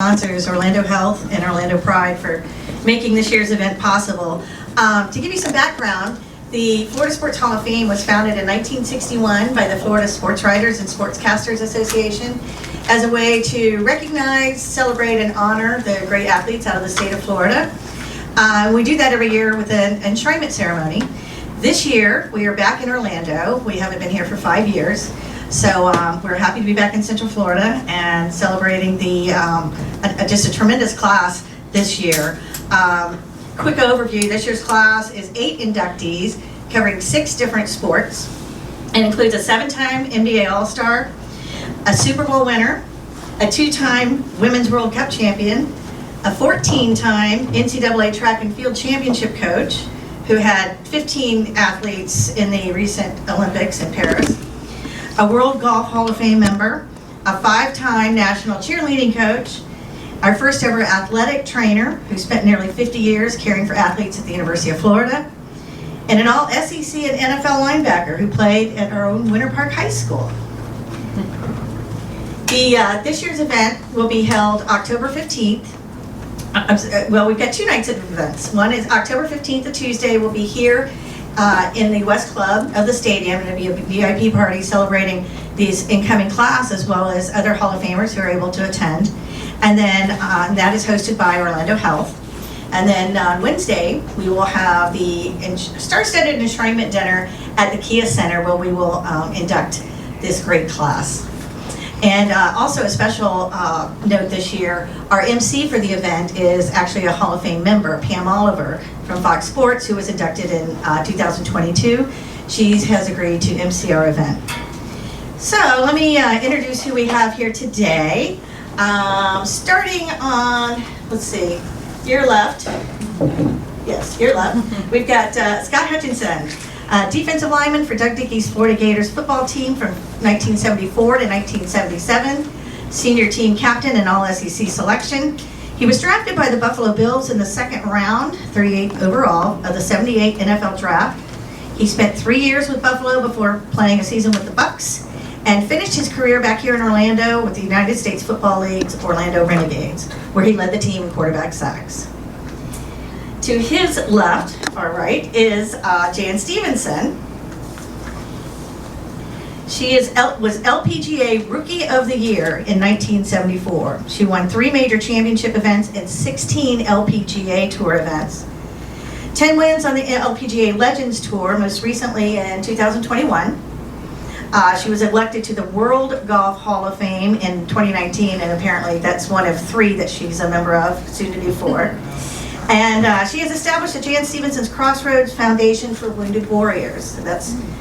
Sponsors Orlando Health and Orlando Pride for making this year's event possible. To give you some background, the Florida Sports Hall of Fame was founded in 1961 by the Florida Sports Writers and Sportscasters Association as a way to recognize, celebrate, and honor the great athletes out of the state of Florida. We do that every year with an enshrinement ceremony. This year, we are back in Orlando. We haven't been here for 5 years. So we're happy to be back in Central Florida and celebrating the just a tremendous class this year. Quick overview, this year's class is 8 inductees covering 6 different sports and includes a 7-time NBA All-Star, a Super Bowl winner, a 2-time Women's World Cup champion, a 14-time NCAA track and field championship coach who had 15 athletes in the recent Olympics in Paris, a World Golf Hall of Fame member, a 5-time national cheerleading coach, our first ever athletic trainer who spent nearly 50 years caring for athletes at the University of Florida, and an all SEC and NFL linebacker who played at our own Winter Park High School. This year's event will be held October 15th. Well, we've got 2 nights of events. One is October 15th, a Tuesday. We'll be here in the West Club of the stadium, and it'll be a VIP party celebrating these incoming class as well as other Hall of Famers who are able to attend. And then that is hosted by Orlando Health. And then on Wednesday, we will have the star-studded enshrinement dinner at the Kia Center where we will induct this great class. And also a special note this year, our MC for the event is actually a Hall of Fame member, Pam Oliver from Fox Sports, who was inducted in 2022. She has agreed to MC our event. So let me introduce who we have here today. Starting on, let's see, your left. Yes, your left. We've got Scott Hutchinson. Defensive lineman for Doug Dickey's Florida Gators football team from 1974 to 1977. Senior team captain and all-SEC selection. He was drafted by the Buffalo Bills in the 2nd round, 38th overall, of the 78 NFL draft. He spent 3 years with Buffalo before playing a season with the Bucs and finished his career back here in Orlando with the United States Football League's Orlando Renegades, where he led the team in quarterback sacks. To his left, or right, is Jan Stephenson. She was LPGA Rookie of the Year in 1974. She won 3 major championship events and 16 LPGA Tour events. 10 wins on the LPGA Legends Tour, most recently in 2021. She was elected to the World Golf Hall of Fame in 2019, and apparently that's one of 3 that she's a member of, soon to be 4. And she has established the Jan Stephenson's Crossroads Foundation for Wounded Warriors. So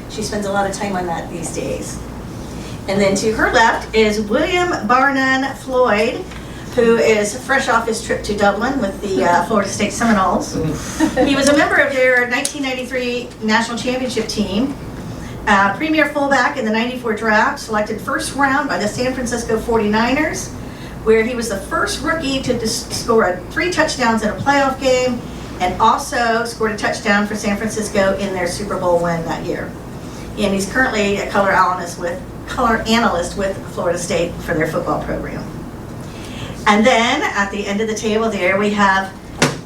she spends a lot of time on that these days. And then to her left is William Bar None Floyd, who is fresh off his trip to Dublin with the Florida State Seminoles. He was a member of their 1993 National Championship team, premier fullback in the 94 draft, selected first round by the San Francisco 49ers, where he was the first rookie to score 3 touchdowns in a playoff game and also scored a touchdown for San Francisco in their Super Bowl win that year. And he's currently a color analyst with Florida State for their football program. And then at the end of the table there we have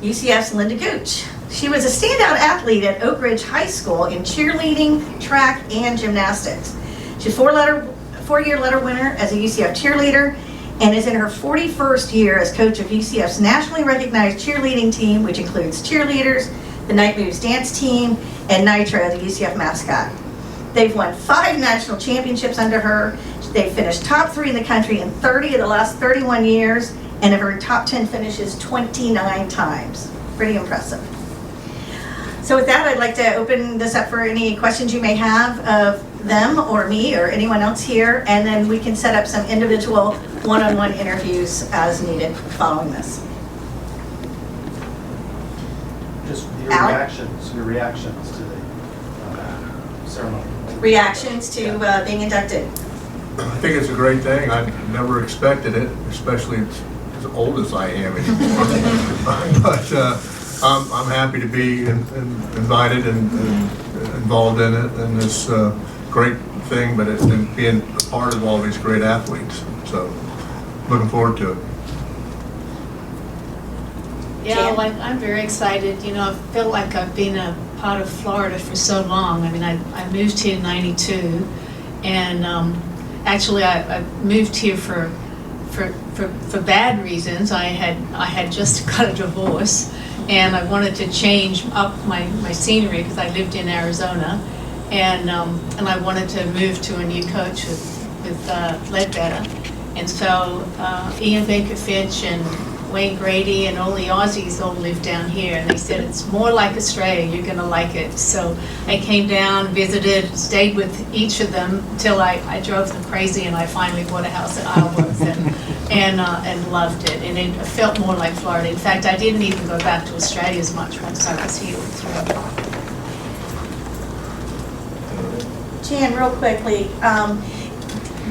UCF's Linda Gooch. She was a standout athlete at Oak Ridge High School in cheerleading, track, and gymnastics. She's a 4-year letter winner as a UCF cheerleader and is in her 41st year as coach of UCF's nationally recognized cheerleading team, which includes cheerleaders, the Night Moves dance team, and Nitro, the UCF mascot. They've won 5 national championships under her. They've finished top 3 in the country in 30 of the last 31 years and have earned top 10 finishes 29 times. Pretty impressive. So with that, I'd like to open this up for any questions you may have of them or me or anyone else here, and then we can set up some individual one-on-one interviews as needed following this. Just your reactions to the ceremony. Reactions to being inducted. I think it's a great thing. I never expected it, especially as old as I am anymore. But I'm happy to be invited and involved in it, and this great thing, but being a part of all these great athletes. So looking forward to it. Yeah, Jan? like, I'm very excited. You know, I feel like I've been a part of Florida for so long. I mean, I moved here in '92, and actually I moved here for bad reasons. I had just got a divorce, and I wanted to change up my scenery because I lived in Arizona, and I wanted to move to a new coach with Ledbetter. And so Ian Baker Finch and Wayne Grady and all the Aussies all live down here, and they said it's more like Australia, you're going to like it. So I came down, visited, stayed with each of them until I drove them crazy, and I finally bought a house at Alford and loved it. And it felt more like Florida. In fact, I didn't even go back to Australia as much once I was here. Jan, real quickly,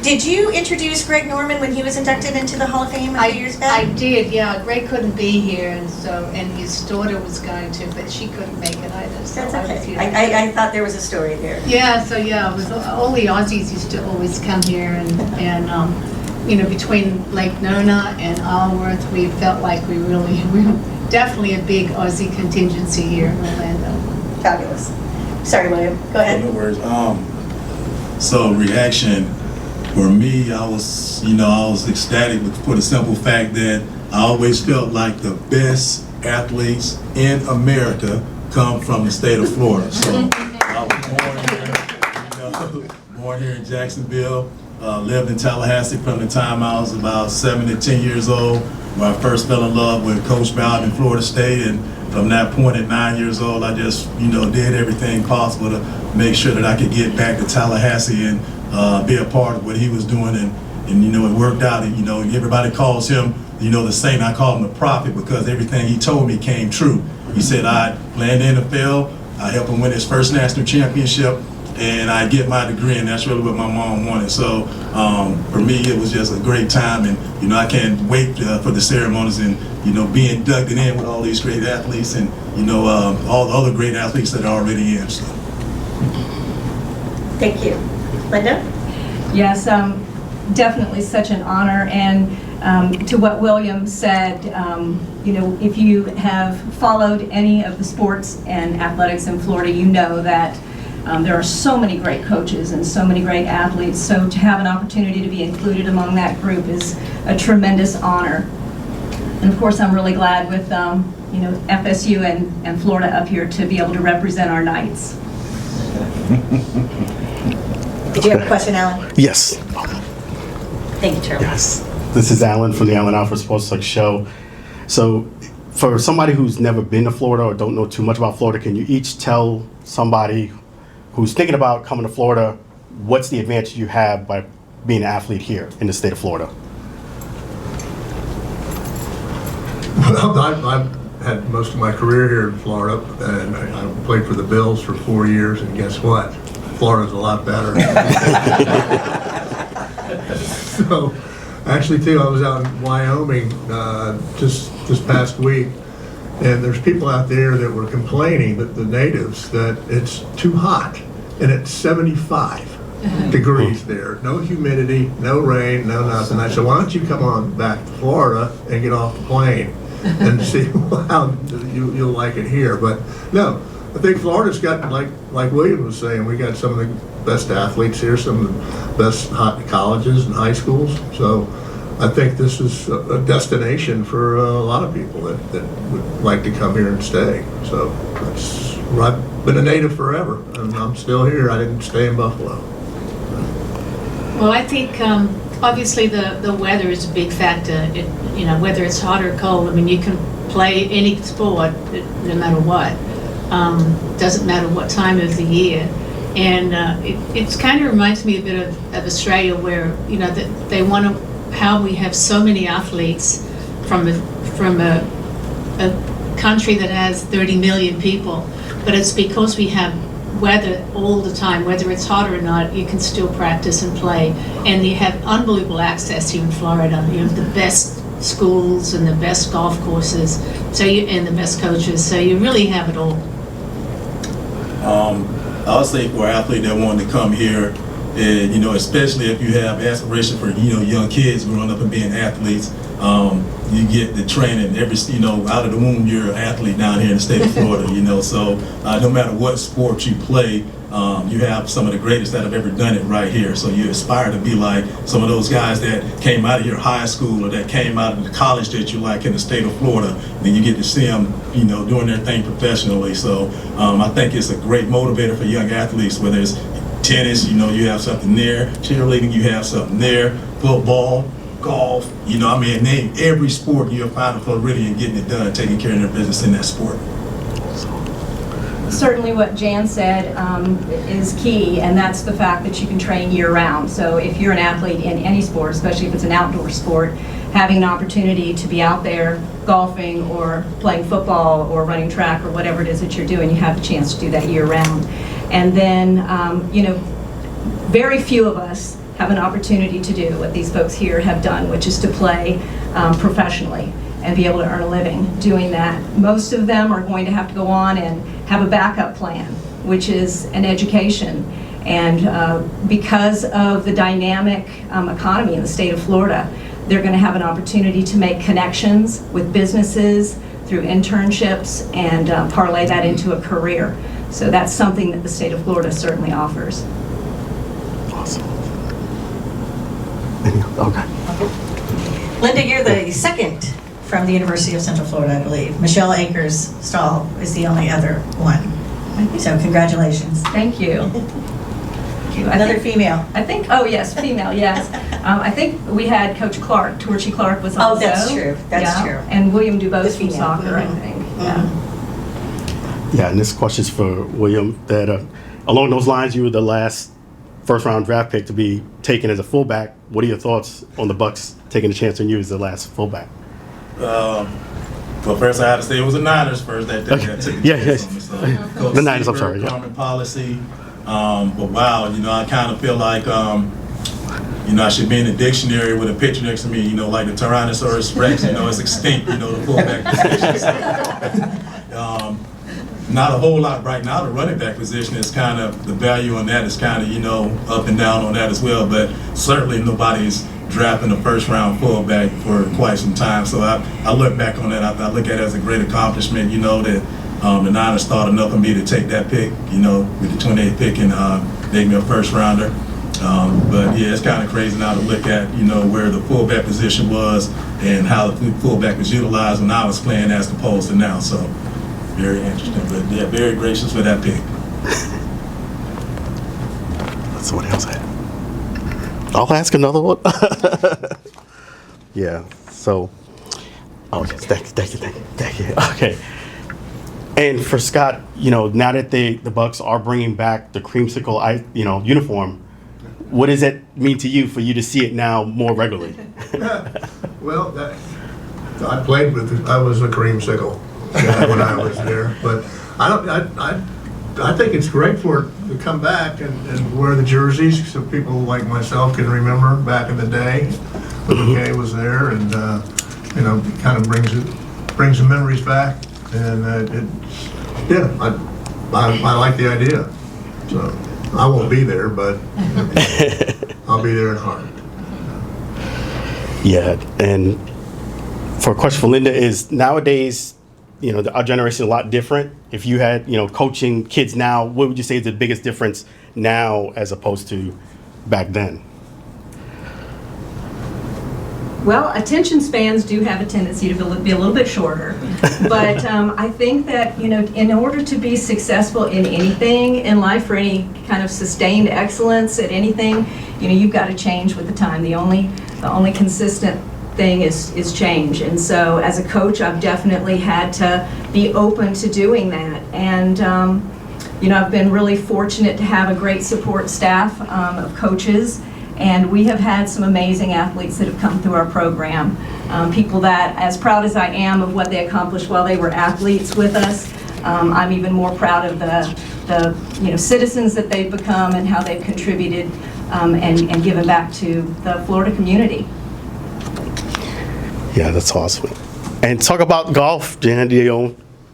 did you introduce Greg Norman when he was inducted into the Hall of Fame a few years back? I did, yeah. Greg couldn't be here, and his daughter was going to, but she couldn't make it either. So That's I was okay. here. I thought there was a story there. Yeah, so yeah, it was all the Aussies used to always come here, and you know, between Lake Nona and Alworth, we felt like we were definitely a big Aussie contingency here in Orlando. Fabulous. Sorry, William. Go ahead. No worries. So reaction for me, I was ecstatic for the simple fact that I always felt like the best athletes in America come from the state of Florida. So I was born here in Jacksonville, lived in Tallahassee from the time I was about 7 to 10 years old, where I first fell in love with Coach Bowden in Florida State, and from that point at 9 years old, I just, did everything possible to make sure that I could get back to Tallahassee and be a part of what he was doing, and it worked out. And everybody calls him, the saint. I call him the prophet because everything he told me came true. He said I'd play in the NFL, I helped him win his first national championship, and I get my degree, and that's really what my mom wanted. So for me, it was just a great time, and I can't wait for the ceremonies and be inducted in with all these great athletes and all the other great athletes that are already in. So. Thank you. Linda? Yes, definitely such an honor, and to what William said, if you have followed any of the sports and athletics in Florida, you know that there are so many great coaches and so many great athletes, so to have an opportunity to be included among that group is a tremendous honor. And of course, I'm really glad with FSU and Florida up here to be able to represent our Knights. Did you have a question, Alan? Yes. Thank you, Charlie. Yes. This is Alan from the Alford Sports Talk Show. So, for somebody who's never been to Florida or don't know too much about Florida, can you each tell somebody who's thinking about coming to Florida what's the advantage you have by being an athlete here in the state of Florida? Well, I've had most of my career here in Florida, and I played for the Bills for 4 years, and guess what? Florida's a lot better. So, actually, too, I was out in Wyoming just this past week, and there's people out there that were complaining, that the natives, that it's too hot, and it's 75 degrees there. No humidity, no rain, no nothing. I said, why don't you come on back to Florida and get off the plane and see how you'll like it here. But no, I think Florida's got, like William was saying, we got some of the best athletes here, some of the best colleges and high schools. So I think this is a destination for a lot of people that would like to come here and stay. So I've been a native forever, and I'm still here. I didn't stay in Buffalo. Well, I think obviously the weather is a big factor. Whether it's hot or cold, I mean, you can play any sport no matter what. Doesn't matter what time of the year. And it kind of reminds me a bit of Australia, where that they want to, how we have so many athletes from a country that has 30 million people, but it's because we have weather all the time. Whether it's hot or not, you can still practice and play, and you have unbelievable access here in Florida. You have the best schools and the best golf courses, and the best coaches, so you really have it all. I would say for an athlete that wanted to come here, and especially if you have aspiration for young kids growing up and being athletes, you get the training every, out of the womb, you're an athlete down here in the state of Florida, so no matter what sport you play, you have some of the greatest that have ever done it right here. So you aspire to be like some of those guys that came out of your high school or that came out of the college that you like in the state of Florida. Then you get to see them, doing their thing professionally. So I think it's a great motivator for young athletes, whether it's tennis, you have something there, cheerleading, you have something there, football, golf, name every sport you'll find a Floridian getting it done, taking care of their business in that sport. Certainly what Jan said is key, and that's the fact that you can train year-round. So if you're an athlete in any sport, especially if it's an outdoor sport, having an opportunity to be out there golfing or playing football or running track or whatever it is that you're doing, you have the chance to do that year-round. And then, very few of us have an opportunity to do what these folks here have done, which is to play professionally and be able to earn a living doing that. Most of them are going to have to go on and have a backup plan, which is an education. And because of the dynamic economy in the state of Florida, they're going to have an opportunity to make connections with businesses through internships and parlay that into a career. So that's something that the state of Florida certainly offers. Awesome. Okay. Linda, you're the second from the University of Central Florida, I believe. Michelle Akers-Stahl is the only other one. So congratulations. Thank you. Another female. I think, oh yes, female, yes. I think we had Coach Clark, Torchy Clark was also. Oh, that's true, that's true. And William Dubose The from female. soccer, I think, yeah. Yeah, and this question's for William, that along those lines, you were the last first-round draft pick to be taken as a fullback. What are your thoughts on the Bucs taking a chance on you as the last fullback? Well, first I had to say it was the Niners first that took Okay. the chance Yeah, on me. So, Coach The Niners, I'm Seaver, sorry, yeah. Common policy. But wow, I kind of feel like, I should be in the dictionary with a picture next to me, like the Tyrannosaurus Rex, it's extinct, the fullback position. So, not a whole lot right now. The running back position is kind of, the value on that is kind of, up and down on that as well. But certainly nobody's drafting a first round fullback for quite some time. So I look back on that. I look at it as a great accomplishment, that the Niners thought enough of me to take that pick, with the 28th pick and make me a first rounder. But yeah, it's kind of crazy now to look at, where the fullback position was and how the fullback was utilized when I was playing as opposed to now. So very interesting, but yeah, very gracious for that pick. Somebody else had. I'll ask another one. Yeah, so, okay, thank you. Okay. And for Scott, now that the Bucs are bringing back the creamsicle, uniform, what does that mean to you for you to see it now more regularly? Well, I was a creamsicle when I was there, but I think it's great for it to come back and wear the jerseys so people like myself can remember back in the day when McKay was there, and kind of brings the memories back, and I like the idea. So I won't be there, but I'll be there in heart. Yeah, and for a question for Linda is, nowadays, our generation is a lot different. If you had, coaching kids now, what would you say is the biggest difference now as opposed to back then? Well, attention spans do have a tendency to be a little bit shorter, but I think that, in order to be successful in anything in life, for any kind of sustained excellence at anything, you've got to change with the time. The only consistent thing is change. And so as a coach, I've definitely had to be open to doing that. And, I've been really fortunate to have a great support staff of coaches. And we have had some amazing athletes that have come through our program. People that, as proud as I am of what they accomplished while they were athletes with us, I'm even more proud of the citizens that they've become and how they've contributed and given back to the Florida community. Yeah, that's awesome. And talk about golf, Jan.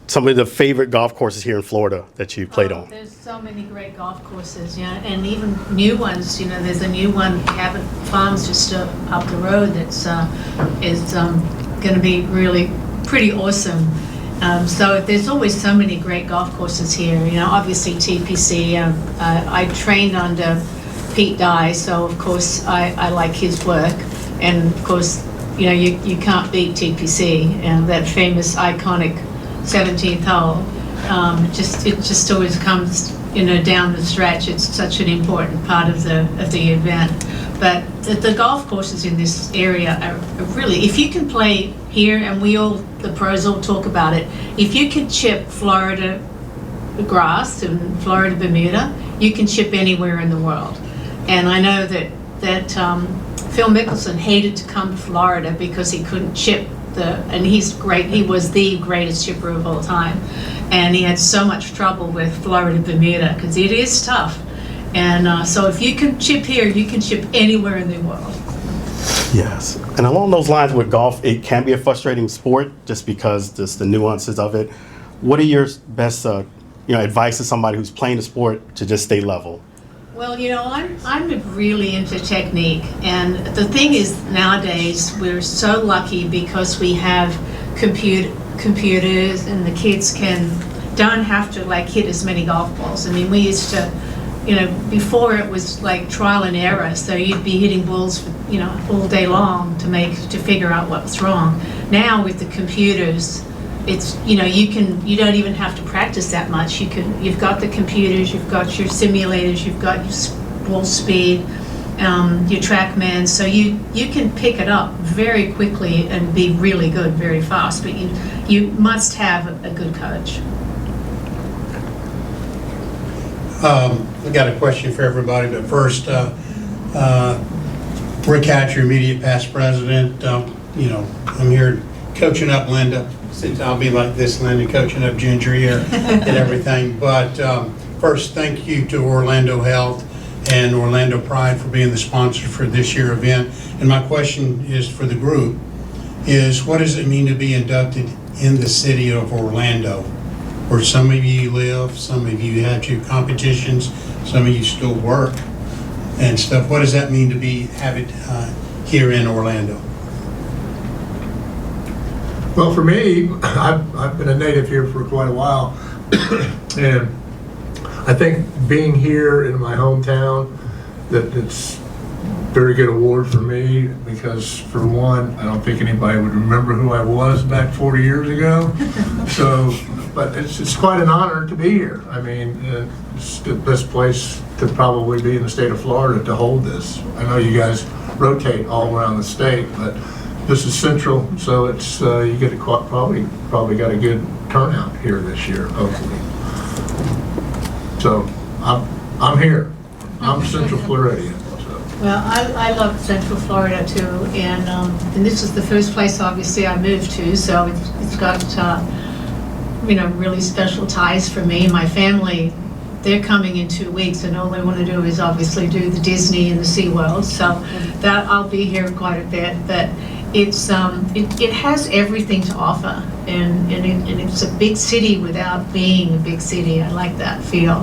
Some of the favorite golf courses here in Florida that you played on. There's so many great golf courses, and even new ones. There's a new one, Cabot Farms, just up the road. That's is going to be really pretty awesome. So there's always so many great golf courses here. You know, obviously TPC. I trained under Pete Dye, so of course I like his work, and of course, you know, you can't beat TPC and that famous iconic 17th hole. It just always comes, you know, down the stretch. It's such an important part of the event. But the golf courses in this area are really, if you can play here, and the pros all talk about it, if you can chip Florida grass and Florida Bermuda, you can chip anywhere in the world. And I know that Phil Mickelson hated to come to Florida because he couldn't chip and he's great. He was the greatest chipper of all time, and he had so much trouble with Florida Bermuda because it is tough. And so if you can chip here, you can chip anywhere in the world. Yes. And along those lines with golf, it can be a frustrating sport just because just the nuances of it. What are your best advice to somebody who's playing the sport to just stay level? Well, you know, I'm really into technique, and the thing is nowadays we're so lucky because we have computers, and the kids don't have to like hit as many golf balls. I mean, we used to, you know, before it was like trial and error, so you'd be hitting balls, you know, all day long to figure out what was wrong. Now with the computers, it's, you know, you don't even have to practice that much. You've got the computers, you've got your simulators, you've got your ball speed, your TrackMan, so you can pick it up very quickly and be really good very fast. But you must have a good coach. I got a question for everybody, but first, Rick Hatcher, immediate past president. You know, I'm here coaching up Linda. Since I'll be like this, Linda, coaching up Ginger here and everything. But first, thank you to Orlando Health and Orlando Pride for being the sponsor for this year's event. And my question is for the group, is what does it mean to be inducted in the city of Orlando, where some of you live, some of you had your competitions, some of you still work and stuff? What does that mean to have it here in Orlando? Well, for me, I've been a native here for quite a while, and I think being here in my hometown, that it's a very good award for me because, for one, I don't think anybody would remember who I was back 40 years ago. So, but it's quite an honor to be here. I mean, it's the best place to probably be in the state of Florida to hold this. I know you guys rotate all around the state, but this is central, so it's you get probably got a good turnout here this year, hopefully. So I'm here. I'm Central Floridian. So. Well, I love Central Florida too, and this is the first place obviously I moved to, so it's got you know, really special ties for me. My family, they're coming in 2 weeks, and all they want to do is obviously do the Disney and the SeaWorld, so that I'll be here quite a bit. But it's it has everything to offer, and it's a big city without being a big city. I like that feel.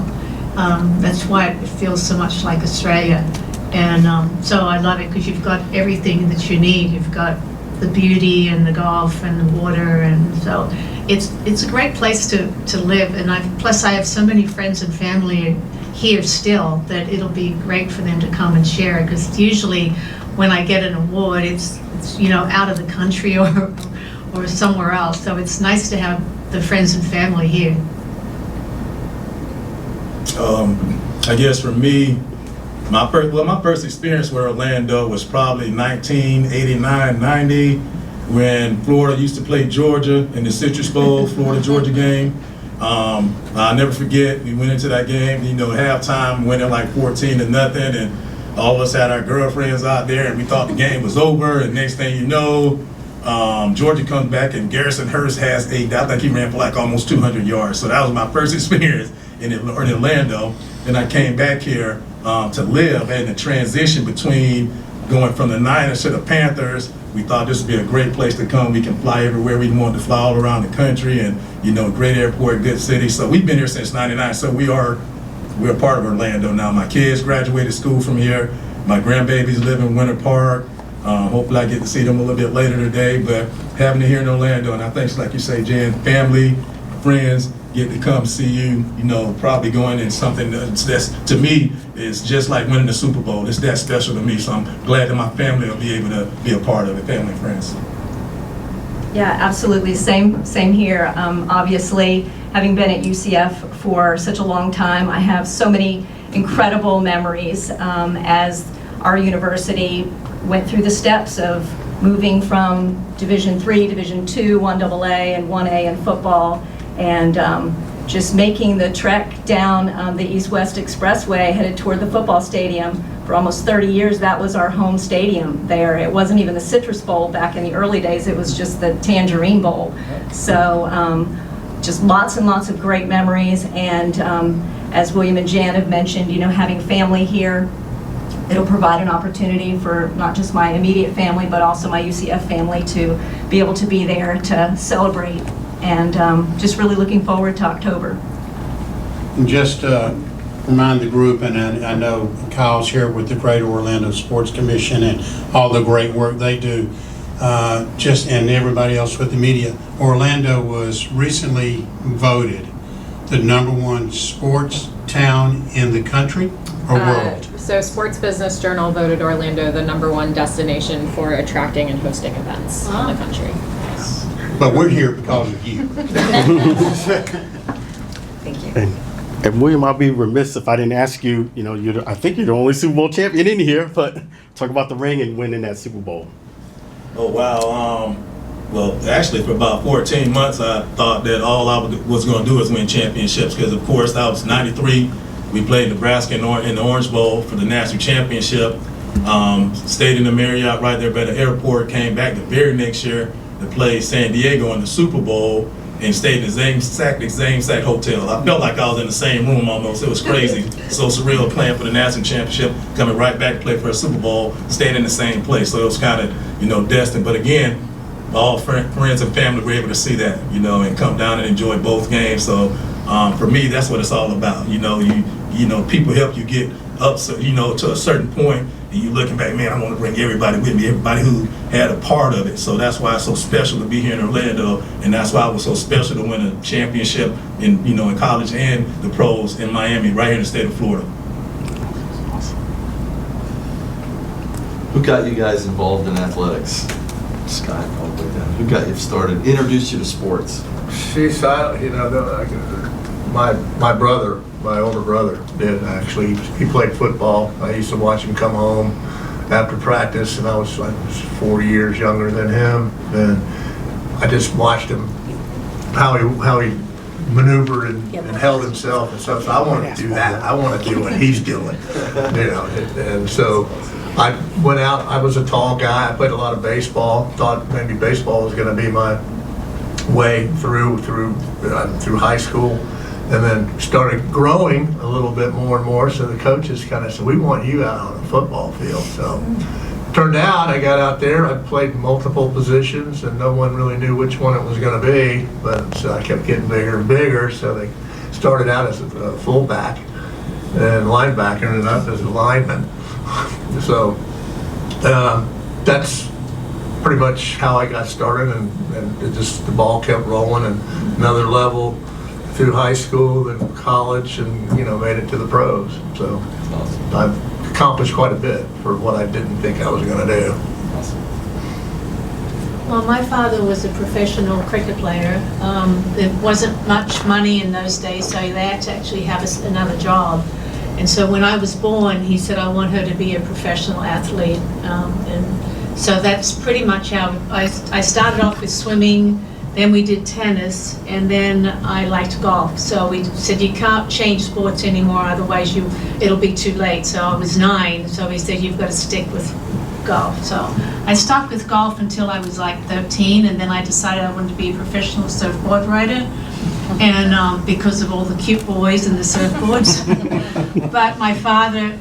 That's why it feels so much like Australia, and so I love it because you've got everything that you need. You've got the beauty and the golf and the water, and so it's a great place to live. And plus I have so many friends and family here still that it'll be great for them to come and share, because usually when I get an award, it's you know, out of the country or somewhere else. So it's nice to have the friends and family here. I guess for me, my first experience with Orlando was probably 1989, 90, when Florida used to play Georgia in the Citrus Bowl, Florida-Georgia game. I'll never forget, we went into that game, you know, halftime, winning like 14-0, and all of us had our girlfriends out there, and we thought the game was over, and next thing you know, Georgia comes back, and Garrison Hurst has I think he ran for like almost 200 yards. So that was my first experience in Orlando. Then I came back here to live, and the transition between going from the Niners to the Panthers, we thought this would be a great place to come. We can fly everywhere. We wanted to fly all around the country, and, you know, great airport, good city. So we've been here since '99, so we're part of Orlando now. My kids graduated school from here. My grandbabies live in Winter Park. Hopefully I get to see them a little bit later today, but having it here in Orlando, and I think, like you say, Jen, family, friends, get to come see you, probably going in something that's, to me, is just like winning the Super Bowl. It's that special to me, so I'm glad that my family will be able to be a part of it, family and friends. Yeah, absolutely. Same here. Obviously, having been at UCF for such a long time, I have so many incredible memories as our university went through the steps of moving from Division III, Division II, 1AA, and 1A in football, and just making the trek down the East-West Expressway headed toward the football stadium. For almost 30 years, that was our home stadium there. It wasn't even the Citrus Bowl back in the early days, it was just the Tangerine Bowl. So just lots and lots of great memories, and as William and Jan have mentioned, having family here, it'll provide an opportunity for not just my immediate family, but also my UCF family to be able to be there to celebrate, and just really looking forward to October. And just remind the group, and I know Kyle's here with the Greater Orlando Sports Commission and all the great work they do, and everybody else with the media. Orlando was recently voted the #1 sports town in the country or world. So Sports Business Journal voted Orlando the #1 destination for attracting and hosting events in the country. But we're here because of you. Thank you. And William, I'll be remiss if I didn't ask you, I think you're the only Super Bowl champion in here, but talk about the ring and winning that Super Bowl. Oh, wow. Well, actually, for about 14 months, I thought that all I was going to do was win championships, because, of course, that was '93. We played Nebraska in the Orange Bowl for the national championship. Stayed in the Marriott right there by the airport, came back the very next year to play San Diego in the Super Bowl, and stayed in the same exact hotel. I felt like I was in the same room almost. It was crazy. So surreal, playing for the national championship, coming right back to play for a Super Bowl, staying in the same place. So it was kind of, destined. But again, all friends and family were able to see that, and come down and enjoy both games. So for me, that's what it's all about. People help you get up, so, to a certain point, and you looking back, man, I want to bring everybody with me, everybody who had a part of it. So that's why it's so special to be here in Orlando, and that's why it was so special to win a championship in college and the pros in Miami, right here in the state of Florida. Who got you guys involved in athletics? Scott, probably then. Who got you started? Introduced you to sports? My brother, my older brother, did actually. He played football. I used to watch him come home after practice, and I was 4 years younger than him, and I just watched him how he maneuvered and held himself and stuff. So I want to do that. I want to do what he's doing, And so I went out. I was a tall guy. I played a lot of baseball. Thought maybe baseball was going to be my way through high school. And then started growing a little bit more and more, so the coaches kind of said, we want you out on a football field. So turned out I got out there, I played multiple positions, and no one really knew which one it was going to be, but so I kept getting bigger and bigger, so they started out as a fullback and linebacker, and ended up as a lineman. So that's pretty much how I got started, and the ball kept rolling, and another level through high school, then college, and made it to the pros. So I've accomplished quite a bit for what I didn't think I was going to do. Well, my father was a professional cricket player. There wasn't much money in those days, so they had to actually have another job. And so when I was born, he said, I want her to be a professional athlete. And so that's pretty much how I started off with swimming. Then we did tennis, and then I liked golf. So we said, you can't change sports anymore, otherwise it'll be too late. So I was 9, so he said, you've got to stick with golf. So I stuck with golf until I was like 13, and then I decided I wanted to be a professional surfboard rider, and because of all the cute boys and the surfboards. But my father,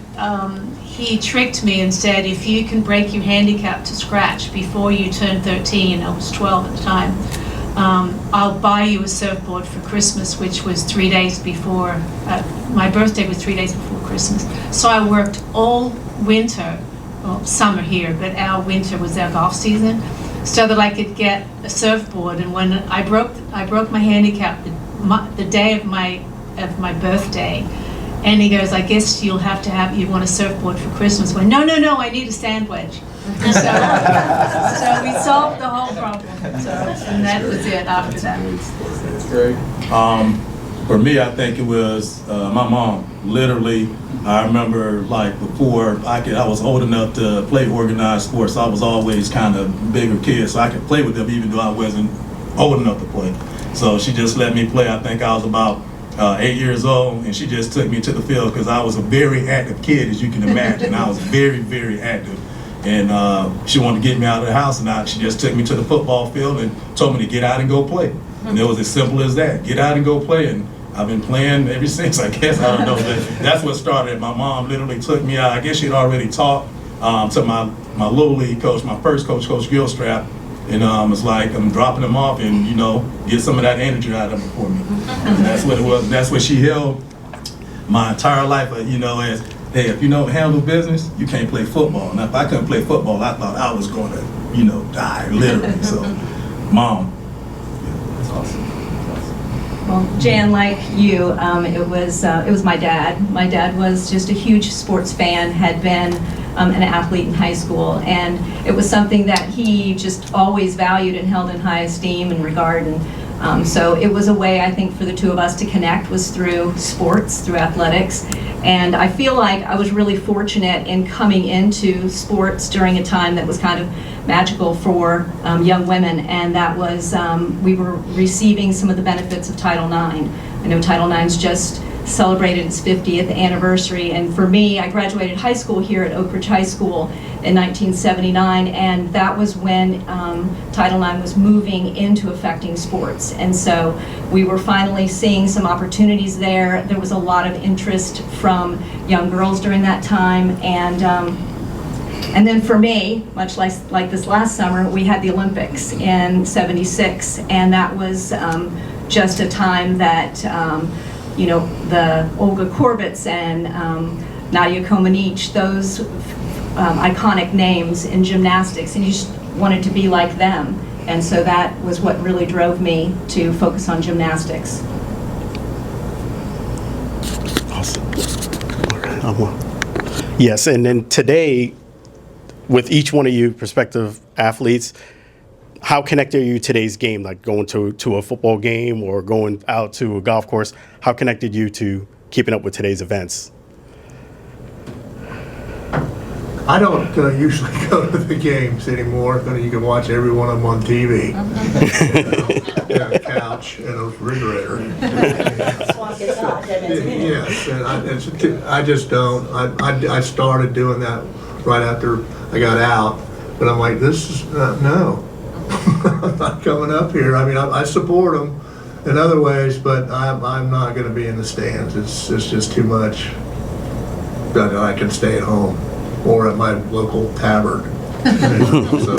he tricked me and said, if you can break your handicap to scratch before you turn 13, I was 12 at the time, I'll buy you a surfboard for Christmas, which was 3 days before, my birthday was 3 days before Christmas. So I worked all winter summer here, but our winter was our golf season, so that I could get a surfboard. And when I broke my handicap the day of my birthday, and he goes, I guess you want a surfboard for Christmas. I went, no, I need a sand wedge. So we solved the whole problem. And that was it after that. That's great. For me, I think it was my mom. Literally, I remember like before I was old enough to play organized sports. I was always kind of bigger kid, so I could play with them even though I wasn't old enough to play. So she just let me play. I think I was about 8 years old, and she just took me to the field because I was a very active kid, as you can imagine. I was very, very active. And she wanted to get me out of the house, and she just took me to the football field and told me to get out and go play. And it was as simple as that. Get out and go play. And I've been playing ever since, I guess. I don't know. But that's what started. My mom literally took me out. I guess she'd already talked to my little league coach, my first coach, Coach Gilstrap. And it's like I'm dropping him off and, get some of that energy out of him for me. And that's what it was. That's what she held my entire life, as, hey, if you don't handle business, you can't play football. Now, if I couldn't play football, I thought I was going to, die, literally. So, Mom. That's awesome. Well, Jan, like you, it was my dad. My dad was just a huge sports fan, had been an athlete in high school, and it was something that he just always valued and held in high esteem and regard. And so it was a way, I think, for the two of us to connect was through sports, through athletics. And I feel like I was really fortunate in coming into sports during a time that was kind of magical for young women, and that was we were receiving some of the benefits of Title IX. I know Title IX's just celebrated its 50th anniversary, and for me, I graduated high school here at Oak Ridge High School in 1979, and that was when Title IX was moving into affecting sports. And so we were finally seeing some opportunities there. There was a lot of interest from young girls during that time, and then for me, much like this last summer, we had the Olympics in '76, and that was just a time that the Olga Korbut's and Nadia Comaneci, those iconic names in gymnastics, and you just wanted to be like them. And so that was what really drove me to focus on gymnastics. Awesome. Yes, and then today, with each one of you prospective athletes, how connected are you to today's game? Like going to a football game or going out to a golf course, how connected you to keeping up with today's events? I don't usually go to the games anymore. You can watch every one of them on TV. On a couch and a refrigerator. Yes, and I just don't. I started doing that right after I got out, but I'm like, this is no. I'm not coming up here. I mean, I support them in other ways, but I'm not going to be in the stands. It's just too much. That I can stay at home or at my local tavern. So.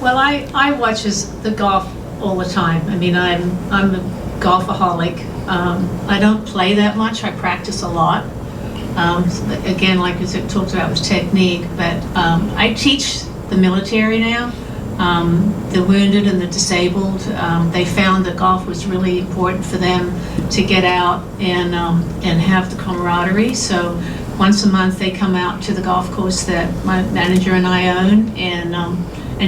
Well, I watch the golf all the time. I mean, I'm a golfaholic. I don't play that much. I practice a lot. Again, like we talked about with technique, but I teach the military now, the wounded and the disabled. They found that golf was really important for them to get out and have the camaraderie. So once a month they come out to the golf course that my manager and I own, and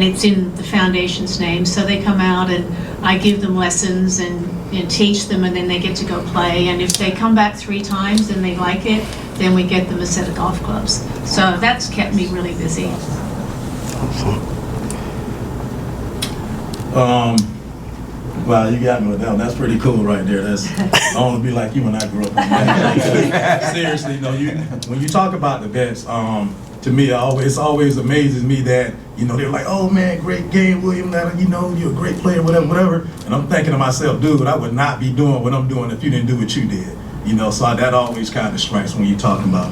it's in the foundation's name. So they come out and I give them lessons and teach them, and then they get to go play. And if they come back 3 times and they like it, then we get them a set of golf clubs. So that's kept me really busy. Wow, you got me with that one. That's pretty cool right there. I want to be like you when I grew up. Seriously, when you talk about the vets, to me, it always amazes me that, they're like, oh man, great game, William, you're a great player, whatever. And I'm thinking to myself, dude, I would not be doing what I'm doing if you didn't do what you did. So that always kind of strikes when you're talking about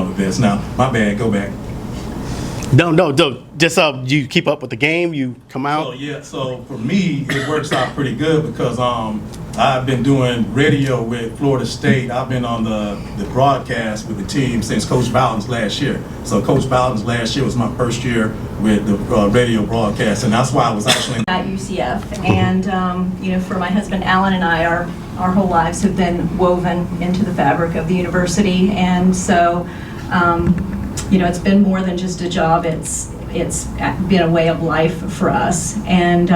the vets. Now, my bad, go back. No. Just you keep up with the game. You come So out. yeah, so for me, it works out pretty good because I've been doing radio with Florida State. I've been on the broadcast with the team since Coach Bowden's last year. So Coach Bowden's last year was my first year with the radio broadcast, and that's why I was actually At UCF, and for my husband Alan and I, our whole lives have been woven into the fabric of the university, and so it's been more than just a job. It's been a way of life for us, and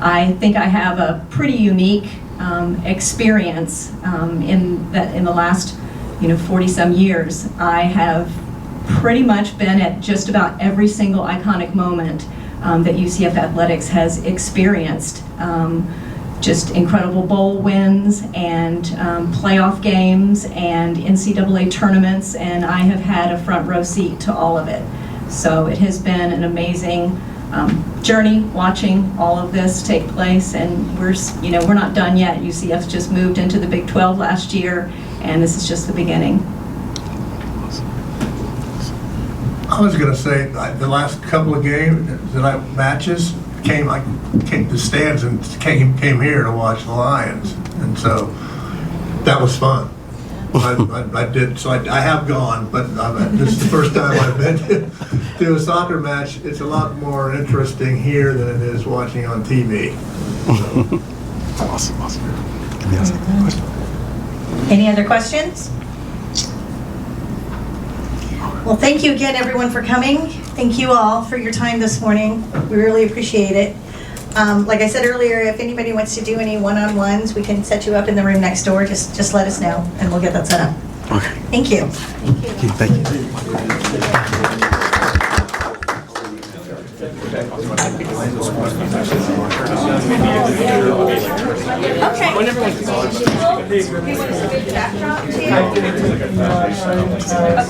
I think I have a pretty unique experience in the last 40-some years. I have pretty much been at just about every single iconic moment that UCF Athletics has experienced. Just incredible bowl wins and playoff games and NCAA tournaments, and I have had a front row seat to all of it. So it has been an amazing journey watching all of this take place, and we're not done yet. UCF's just moved into the Big 12 last year, and this is just the beginning. I was gonna say, the last couple of matches, the stands and came here to watch the Lions, and so that was fun. I have gone, but this is the first time I've been to a soccer match. It's a lot more interesting here than it is watching on TV. Awesome. Can we ask a question? Any other questions? Well, thank you again, everyone, for coming. Thank you all for your time this morning. We really appreciate it. Like I said earlier, if anybody wants to do any one-on-ones, we can set you up in the room next door. Just let us know, and we'll get that set up. Okay. Thank you. Thank you. Okay.